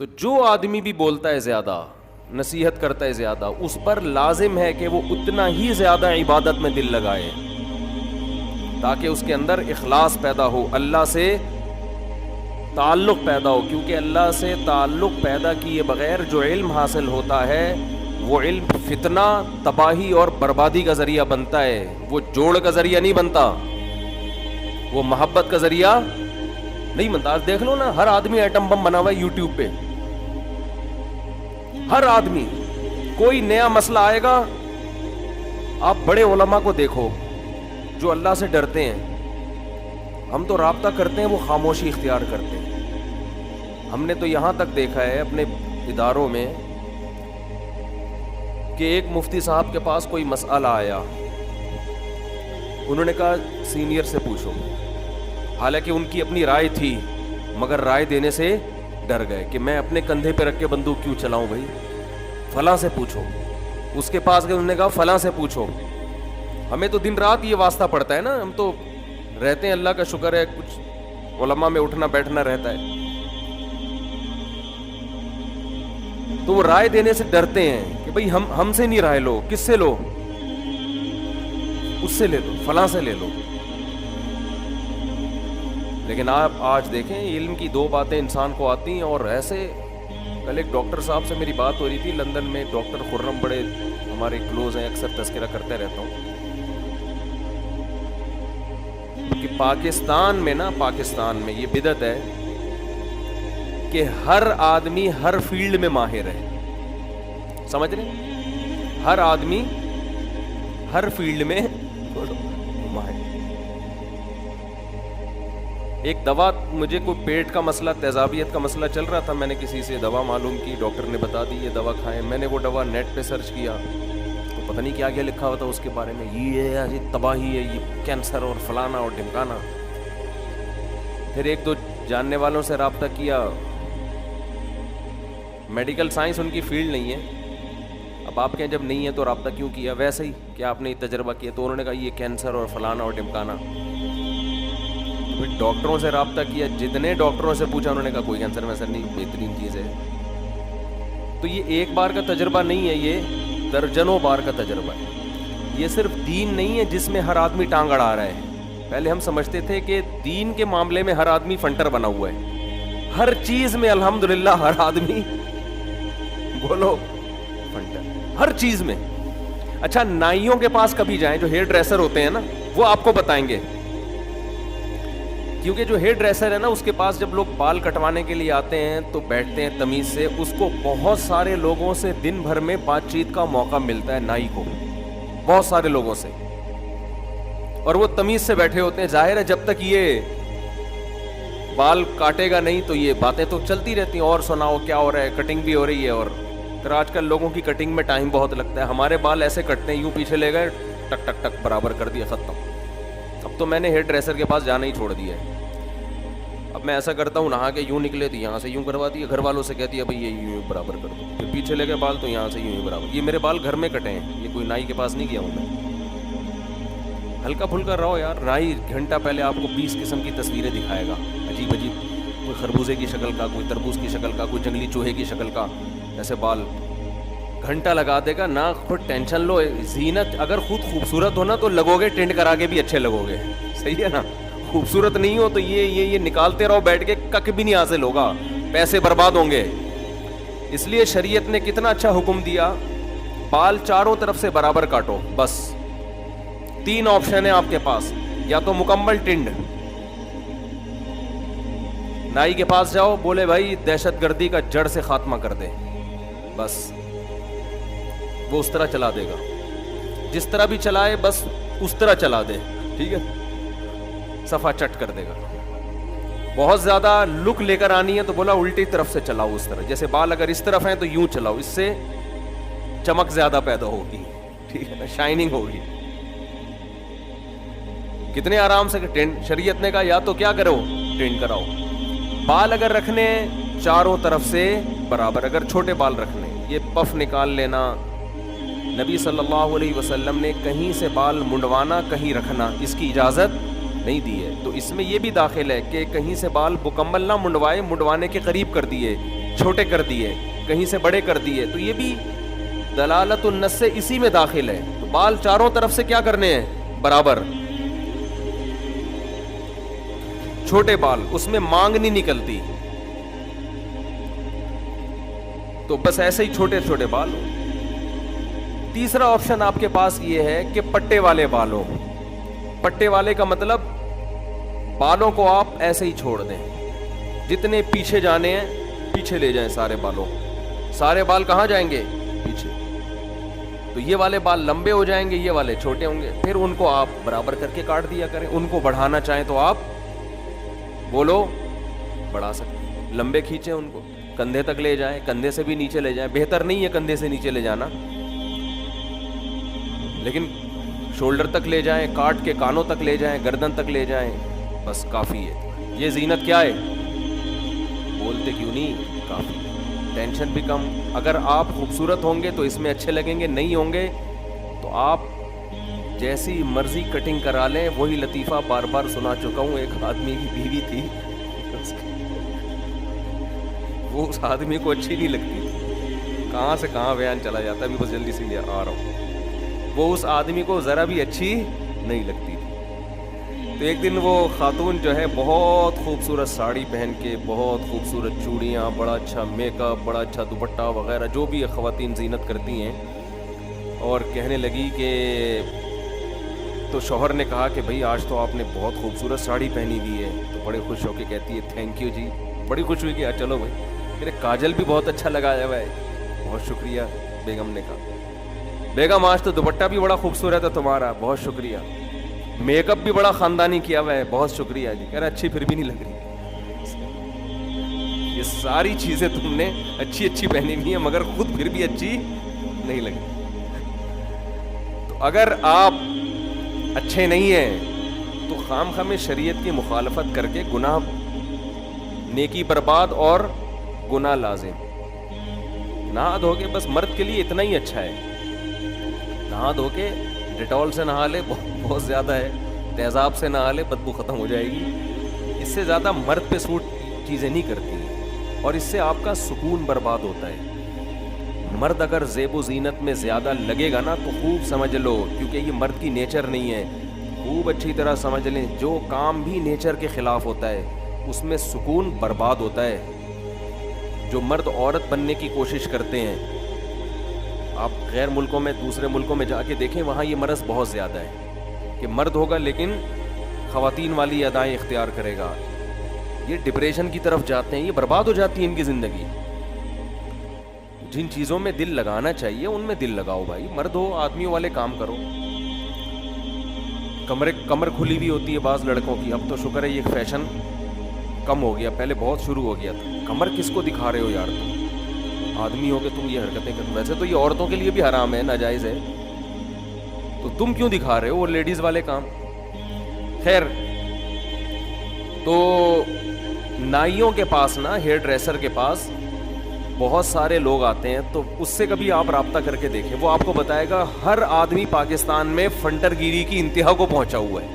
تو جو آدمی بھی بولتا ہے زیادہ، نصیحت کرتا ہے زیادہ، اس پر لازم ہے کہ وہ اتنا ہی زیادہ عبادت میں دل لگائے تاکہ اس کے اندر اخلاص پیدا ہو، اللہ سے تعلق پیدا ہو. کیونکہ اللہ سے تعلق پیدا کیے بغیر جو علم حاصل ہوتا ہے وہ علم فتنہ، تباہی اور بربادی کا ذریعہ بنتا ہے. وہ جوڑ کا ذریعہ نہیں بنتا، وہ محبت کا ذریعہ نہیں بنتا. آج دیکھ لو نا، ہر آدمی ایٹم بم بنا ہوا ہے یوٹیوب پہ. ہر آدمی، کوئی نیا مسئلہ آئے گا، آپ بڑے علماء کو دیکھو جو اللہ سے ڈرتے ہیں. ہم تو رابطہ کرتے ہیں، وہ خاموشی اختیار کرتے ہیں. ہم نے تو یہاں تک دیکھا ہے اپنے اداروں میں کہ ایک مفتی صاحب کے پاس کوئی مسئلہ آیا، انہوں نے کہا سینئر سے پوچھو. حالانکہ ان کی اپنی رائے تھی مگر رائے دینے سے ڈر گئے کہ میں اپنے کندھے پہ رکھ کے بندوق کیوں چلاؤں بھائی، فلاں سے پوچھو. اس کے پاس گئے، انہوں نے کہا فلاں سے پوچھو. ہمیں تو دن رات یہ واسطہ پڑتا ہے نا، ہم تو رہتے ہیں، اللہ کا شکر ہے کچھ علماء میں اٹھنا بیٹھنا رہتا ہے. تو وہ رائے دینے سے ڈرتے ہیں کہ بھئی ہم سے نہیں رائے لو. کس سے لو؟ اس سے لے لو، فلاں سے لے لو. لیکن آپ آج دیکھیں، علم کی دو باتیں انسان کو آتی ہیں اور ایسے. کل ایک ڈاکٹر صاحب سے میری بات ہو رہی تھی لندن میں، ڈاکٹر خرم، بڑے ہمارے کلوز ہیں، اکثر تذکرہ کرتے رہتا ہوں کہ پاکستان میں یہ بدعت ہے کہ ہر آدمی ہر فیلڈ میں ماہر ہے. سمجھ رہے؟ ہر آدمی ہر فیلڈ میں ماہر. ایک دوا، مجھے کوئی پیٹ کا مسئلہ، تیزابیت کا مسئلہ چل رہا تھا، میں نے کسی سے دوا معلوم کی، ڈاکٹر نے بتا دی یہ دوا کھائیں. میں نے وہ دوا نیٹ پہ سرچ کیا تو پتہ نہیں کیا کیا لکھا ہوا تھا اس کے بارے میں، یہ تباہی ہے، یہ کینسر اور فلانا اور ڈھمکانا. پھر ایک دو جاننے والوں سے رابطہ کیا، میڈیکل سائنس ان کی فیلڈ نہیں ہے. اب آپ کہیں جب نہیں ہے تو رابطہ کیوں کیا؟ ویسے ہی کہ آپ نے یہ تجربہ کیا. تو انہوں نے کہا یہ کینسر اور فلانا اور ڈھمکانا. پھر ڈاکٹروں سے رابطہ کیا، جتنے ڈاکٹروں سے پوچھا انہوں نے کہا کوئی کینسر ویسر نہیں، بہترین چیز ہے. تو یہ ایک بار کا تجربہ نہیں ہے، یہ درجنوں بار کا تجربہ ہے. یہ صرف دین نہیں ہے جس میں ہر آدمی ٹانگ اڑا رہا ہے. پہلے ہم سمجھتے تھے کہ دین کے معاملے میں ہر آدمی فنٹر بنا ہوا ہے. ہر چیز میں الحمدللہ ہر آدمی، بولو، فنٹر، ہر چیز میں. اچھا، نائیوں کے پاس کبھی جائیں، جو ہیئر ڈریسر ہوتے ہیں نا، وہ آپ کو بتائیں گے. کیونکہ جو ہیئر ڈریسر ہے نا، اس کے پاس جب لوگ بال کٹوانے کے لیے آتے ہیں تو بیٹھتے ہیں تمیز سے. اس کو بہت سارے لوگوں سے دن بھر میں بات چیت کا موقع ملتا ہے، نائی کو، بہت سارے لوگوں سے، اور وہ تمیز سے بیٹھے ہوتے ہیں. ظاہر ہے جب تک یہ بال کاٹے گا نہیں تو یہ باتیں تو چلتی رہتی ہیں، اور سناؤ کیا ہو رہا ہے، کٹنگ بھی ہو رہی ہے. اور پھر آج کل لوگوں کی کٹنگ میں ٹائم بہت لگتا ہے. ہمارے بال ایسے کٹتے ہیں، یوں پیچھے لے گئے، ٹک ٹک ٹک برابر کر دیا، ختم. اب تو میں نے ہیئر ڈریسر کے پاس جانا ہی چھوڑ دیا ہے. اب میں ایسا کرتا ہوں، نہا کے یوں نکلے تو یہاں سے یوں کروا دیا، گھر والوں سے کہتی ہے بھائی یہ یوں برابر کر دو. پھر پیچھے لے گئے بال تو یہاں سے یوں ہی برابر. یہ میرے بال گھر میں کٹے ہیں، یہ کوئی نائی کے پاس نہیں گیا ہوں میں. ہلکا پھلکا رہو یار. نائی گھنٹہ پہلے آپ کو 20 قسم کی تصویریں دکھائے گا، عجیب عجیب، کوئی خربوزے کی شکل کا، کوئی تربوز کی شکل کا، کوئی جنگلی چوہے کی شکل کا، ایسے بال گھنٹہ لگا دے گا. نہ خود ٹینشن لو. زینت اگر خود خوبصورت ہو نا تو لگو گے، ٹینٹ کرا کے بھی اچھے لگو گے. صحیح ہے نا؟ خوبصورت نہیں ہو تو یہ نکالتے رہو بیٹھ کے، کک بھی نہیں حاصل ہوگا، پیسے برباد ہوں گے. اس لیے شریعت نے کتنا اچھا حکم دیا، بال چاروں طرف سے برابر کاٹو. بس 3 آپشن ہیں آپ کے پاس، یا تو مکمل ٹنڈ، نائی کے پاس جاؤ، بولے بھائی دہشت گردی کا جڑ سے خاتمہ کر دے، بس وہ اس طرح چلا دے گا. جس طرح بھی چلائے بس اس طرح چلا دے، ٹھیک ہے، صفحہ چٹ کر دے گا. بہت زیادہ لک لے کر آنی ہے تو بولا الٹی طرف سے چلاؤ، اس طرح. جیسے بال اگر اس طرف ہیں تو یوں چلاؤ، اس سے چمک زیادہ پیدا ہوگی، ٹھیک ہے نا، شائننگ ہوگی. کتنے آرام سے ٹینٹ. شریعت نے کہا یا تو کیا کرو، ٹینٹ کراؤ. بال اگر رکھنے چاروں طرف سے برابر، اگر چھوٹے بال رکھنے، یہ پف نکال لینا. نبی صلی اللہ علیہ وسلم نے کہیں سے بال منڈوانا، کہیں رکھنا، اس کی اجازت نہیں دی ہے. تو اس میں یہ بھی داخل ہے کہ کہیں سے بال مکمل نہ منڈوائے، منڈوانے کے قریب کر دیے. چھوٹے کر دیے, کہیں سے بڑے کر دیے, تو یہ بھی دلالت النص سے اسی میں داخل ہے. تو بال چاروں طرف سے کیا کرنے ہیں, برابر. چھوٹے بال, اس میں مانگ نہیں نکلتی, تو بس ایسے ہی چھوٹے چھوٹے بال. تیسرا آپشن آپ کے پاس یہ ہے کہ پٹے والے بال ہو. پٹے والے کا مطلب بالوں کو آپ ایسے ہی چھوڑ دیں, جتنے پیچھے جانے ہیں پیچھے لے جائیں سارے بالوں. سارے بال کہاں جائیں گے, پیچھے. تو یہ والے بال لمبے ہو جائیں گے, یہ والے چھوٹے ہوں گے. پھر ان کو آپ برابر کر کے کاٹ دیا کریں. ان کو بڑھانا چاہیں تو آپ بولو بڑھا سکتے ہیں, لمبے کھینچیں ان کو, کندھے تک لے جائیں, کندھے سے بھی نیچے لے جائیں. بہتر نہیں ہے کندھے سے نیچے لے جانا, لیکن شولڈر تک لے جائیں, کاٹ کے کانوں تک لے جائیں, گردن تک لے جائیں, بس کافی ہے. یہ زینت کیا ہے, بولتے کیوں نہیں, کافی. ٹینشن بھی کم. اگر آپ خوبصورت ہوں گے تو اس میں اچھے لگیں گے, نہیں ہوں گے تو آپ جیسی مرضی کٹنگ کرا لیں. وہی لطیفہ بار بار سنا چکا ہوں. ایک آدمی کی بیوی تھی, وہ اس آدمی کو اچھی نہیں لگتی تھی. کہاں سے کہاں بیان چلا جاتا ہے, ابھی بس جلدی سے آ رہا ہوں. وہ اس آدمی کو ذرا بھی اچھی نہیں لگتی تھی. تو ایک دن وہ خاتون جو ہے بہت خوبصورت ساڑی پہن کے, بہت خوبصورت چوڑیاں, بڑا اچھا میک اپ, بڑا اچھا دوپٹہ وغیرہ جو بھی خواتین زینت کرتی ہیں, اور کہنے لگی کہ, تو شوہر نے کہا کہ بھئی آج تو آپ نے بہت خوبصورت ساڑی پہنی ہوئی ہے. تو بڑے خوش ہو کے کہتی ہے تھینک یو جی. بڑی خوش ہوئی کہ چلو بھائی, میرے کاجل بھی بہت اچھا لگایا ہوا ہے. بہت شکریہ. بیگم نے کہا بیگم آج تو دوپٹہ بھی بڑا خوبصورت ہے تمہارا, بہت شکریہ. میک اپ بھی بڑا خاندانی کیا ہوا ہے, بہت شکریہ جی. کہہ رہا اچھی پھر بھی نہیں لگ رہی. یہ ساری چیزیں تم نے اچھی اچھی پہنی ہوئی ہیں مگر خود پھر بھی اچھی نہیں لگی. تو اگر آپ اچھے نہیں ہیں تو خام خواہ میں شریعت کی مخالفت کر کے گناہ, نیکی برباد اور گناہ لازم. نہا دھو کے, بس مرد کے لیے اتنا ہی اچھا ہے, نہا دھو کے ڈیٹول سے نہا لے, بہت زیادہ ہے. تیزاب سے نہا لے, بدبو ختم ہو جائے گی. اس سے زیادہ مرد پہ سوٹ چیزیں نہیں کرتی ہیں, اور اس سے آپ کا سکون برباد ہوتا ہے. مرد اگر زیب و زینت میں زیادہ لگے گا نا تو خوب سمجھ لو, کیونکہ یہ مرد کی نیچر نہیں ہے, خوب اچھی طرح سمجھ لیں, جو کام بھی نیچر کے خلاف ہوتا ہے اس میں سکون برباد ہوتا ہے. جو مرد عورت بننے کی کوشش کرتے ہیں, آپ غیر ملکوں میں, دوسرے ملکوں میں جا کے دیکھیں, وہاں یہ مرض بہت زیادہ ہے کہ مرد ہوگا لیکن خواتین والی ادائیں اختیار کرے گا. یہ ڈپریشن کی طرف جاتے ہیں, یہ برباد ہو جاتی ہے ان کی زندگی. جن چیزوں میں دل لگانا چاہیے ان میں دل لگاؤ بھائی. مرد ہو, آدمیوں والے کام کرو. کمر کھلی بھی ہوتی ہے بعض لڑکوں کی. اب تو شکر ہے یہ فیشن کم ہو گیا, پہلے بہت شروع ہو گیا تھا. کمر کس کو دکھا رہے ہو یار, تم آدمی ہو کے تم یہ حرکتیں کرتے. ویسے تو یہ عورتوں کے لیے بھی حرام ہے, ناجائز ہے, تو تم کیوں دکھا رہے ہو, وہ لیڈیز والے کام. خیر, تو نائیوں کے پاس نا, ہیئر ڈریسر کے پاس بہت سارے لوگ آتے ہیں, تو اس سے کبھی آپ رابطہ کر کے دیکھیں, وہ آپ کو بتائے گا ہر آدمی پاکستان میں فنٹر گیری کی انتہا کو پہنچا ہوا ہے.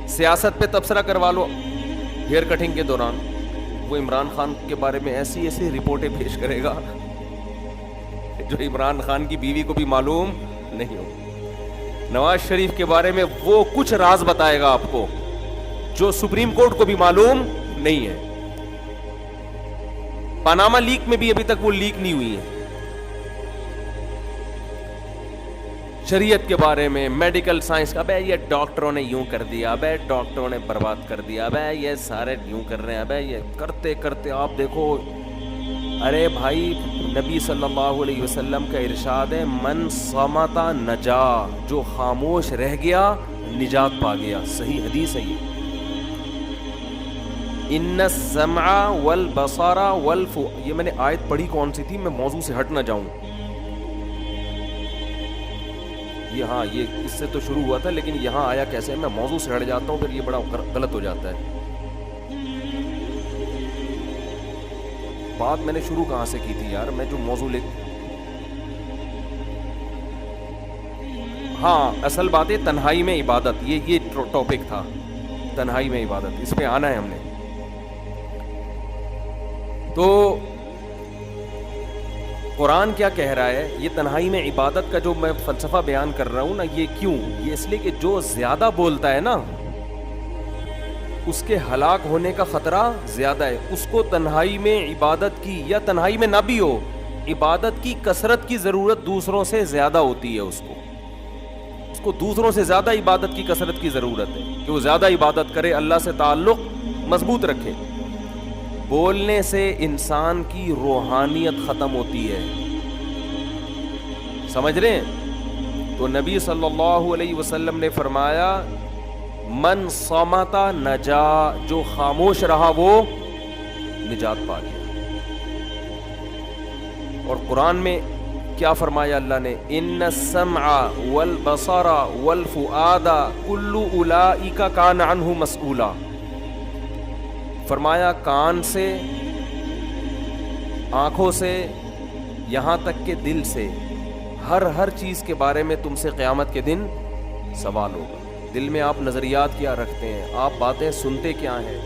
سیاست پہ تبصرہ کروا لو ہیئر کٹنگ کے دوران, وہ عمران خان کے بارے میں ایسی ایسی رپورٹیں پیش کرے گا جو عمران خان کی بیوی کو بھی معلوم نہیں ہو. نواز شریف کے بارے میں وہ کچھ راز بتائے گا آپ کو جو سپریم کورٹ کو بھی معلوم نہیں ہے. پاناما لیک میں بھی ابھی تک وہ لیک نہیں ہوئی ہے. شریعت کے بارے میں, میڈیکل سائنس کا, بھائی یہ ڈاکٹروں نے یوں کر دیا, بھائی ڈاکٹروں نے برباد کر دیا, بھائی یہ سارے یوں کر رہے ہیں, بھائی یہ کرتے کرتے آپ دیکھو. ارے بھائی, نبی صلی اللہ علیہ وسلم کا ارشاد ہے, من صمت نجا, جو خاموش رہ گیا نجات پا گیا. صحیح حدیث ہے یہ. ان السمع والبصر یہ میں نے آیت پڑھی کون سی تھی, میں موضوع سے ہٹ نہ جاؤں. یہ ہاں, یہ اس سے تو شروع ہوا تھا لیکن یہاں آیا کیسے, میں موضوع سے ہٹ جاتا ہوں, پھر یہ بڑا غلط ہو جاتا ہے. بات میں نے شروع کہاں سے کی تھی یار, میں جو موضوع ہاں, اصل بات ہے تنہائی میں عبادت, یہ ٹاپک تھا, تنہائی میں عبادت, اس پہ آنا ہے ہم نے. تو قرآن کیا کہہ رہا ہے؟ یہ تنہائی میں عبادت کا جو میں فلسفہ بیان کر رہا ہوں نا، یہ کیوں؟ یہ اس لیے کہ جو زیادہ بولتا ہے نا اس کے ہلاک ہونے کا خطرہ زیادہ ہے. اس کو تنہائی میں عبادت کی، یا تنہائی میں نہ بھی ہو، عبادت کی کثرت کی ضرورت دوسروں سے زیادہ ہوتی ہے. اس کو دوسروں سے زیادہ عبادت کی کثرت کی ضرورت ہے کہ وہ زیادہ عبادت کرے، اللہ سے تعلق مضبوط رکھے. بولنے سے انسان کی روحانیت ختم ہوتی ہے، سمجھ رہے ہیں؟ تو نبی صلی اللہ علیہ وسلم نے فرمایا من صمت نجا، جو خاموش رہا وہ نجات پا گیا. اور قرآن میں کیا فرمایا اللہ نے؟ ان السمع والبصر والفؤاد کل اولئک کان عنہ مسئولا. فرمایا کان سے، آنکھوں سے، یہاں تک کہ دل سے، ہر چیز کے بارے میں تم سے قیامت کے دن سوال ہوگا. دل میں آپ نظریات کیا رکھتے ہیں، آپ باتیں سنتے کیا ہیں،